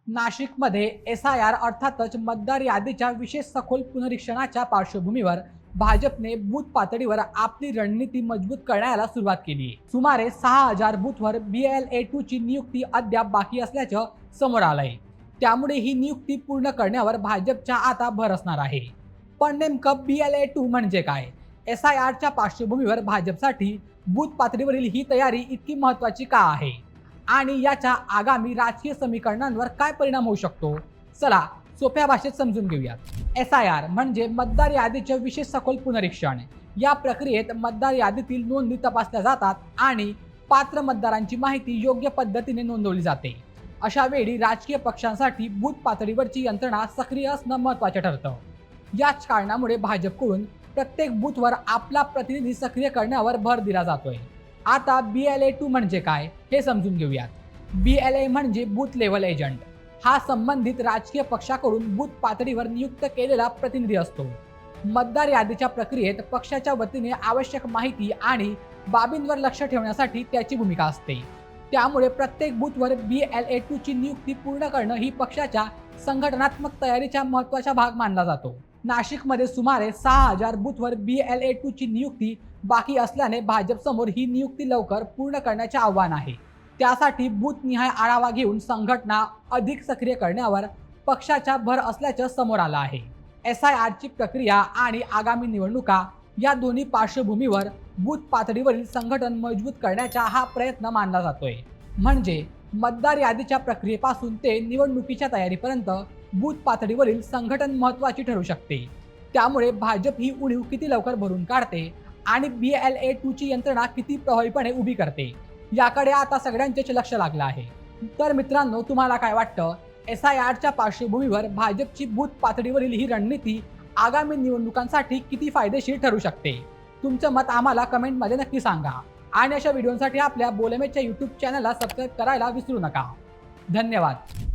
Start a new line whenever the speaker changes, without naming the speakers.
नाशिकमध्ये SIR अर्थातच मतदार यादीच्या विशेष सखोल पुनरीक्षणाच्या पार्श्वभूमीवर भाजपने बूथ पातळीवर आपली रणनीती मजबूत करण्याला सुरुवात केली आहे। सुमारे 6000 बूथवर BLA2 ची नियुक्ती अद्याप बाकी असल्याचं समोर आलंय। त्यामुळे ही नियुक्ती पूर्ण करण्यावर भाजपच्या आता भर असणार आहे। पण नेमकं BLA2 म्हणजे काय? SIR च्या पार्श्वभूमीवर भाजपसाठी बूथ पातळीवरील ही तयारी इतकी महत्त्वाची का आहे? आणि याच्या आगामी राजकीय समीकरणांवर काय परिणाम होऊ शकतो? चला सोप्या भाषेत समजून घेऊयात। SIR म्हणजे मतदार यादीचे विशेष सखोल पुनरीक्षण। या प्रक्रियेत मतदार यादीतील नोंदी तपासल्या जातात आणि पात्र मतदारांची माहिती योग्य पद्धतीने नोंदवली जाते। अशा वेळी राजकीय पक्षांसाठी बूथ पातळीवरची यंत्रणा सक्रिय असणं महत्त्वाचं ठरतं। याच कारणामुळे भाजपकडून प्रत्येक बूथवर आपला प्रतिनिधी सक्रिय करण्यावर भर दिला जातोय। आता BLA2 म्हणजे काय हे समजून घेऊयात। BLA म्हणजे बूथ लेवल एजंट। हा संबंधित राजकीय पक्षाकडून बूथ पातळीवर नियुक्त केलेला प्रतिनिधी असतो। मतदार यादीच्या प्रक्रियेत पक्षाच्या वतीने आवश्यक माहिती आणि बाबींवर लक्ष ठेवण्यासाठी त्याची भूमिका असते। त्यामुळे प्रत्येक बूथवर BLA2 ची नियुक्ती पूर्ण करणं ही पक्षाच्या संघटनात्मक तयारीचा महत्त्वाचा भाग मानला जातो। नाशिकमध्ये सुमारे 6000 बूथवर BLA2 ची नियुक्ती बाकी असल्याने भाजपसमोर ही नियुक्ती लवकर पूर्ण करण्याचे आव्हान आहे। त्यासाठी बूथनिहाय आढावा घेऊन संघटना अधिक सक्रिय करण्यावर पक्षाचा भर असल्याचं समोर आलं आहे। SIR ची प्रक्रिया आणि आगामी निवडणुका या दोन्ही पार्श्वभूमीवर बूथ पातळीवरील संघटन मजबूत करण्याचा हा प्रयत्न मानला जातोय। म्हणजे मतदार यादीच्या प्रक्रियेपासून ते निवडणुकीच्या तयारीपर्यंत बूथ पातळीवरील संघटन महत्त्वाची ठरू शकते। त्यामुळे भाजप ही उणीव किती लवकर भरून काढते आणि BLA2 ची यंत्रणा किती प्रभावीपणे उभी करते याकडे आता सगळ्यांचेच लक्ष लागलं आहे। तर मित्रांनो, तुम्हाला काय वाटतं? SIR च्या पार्श्वभूमीवर भाजपची बूथ पातळीवरील ही रणनीती आगामी निवडणुकांसाठी किती फायदेशीर ठरू शकते? तुमचं मत आम्हाला कमेंटमध्ये नक्की सांगा आणि अशा व्हिडिओसाठी आपल्या बोलमेच्या YouTube चॅनलला सबस्क्राईब करायला विसरू नका। धन्यवाद।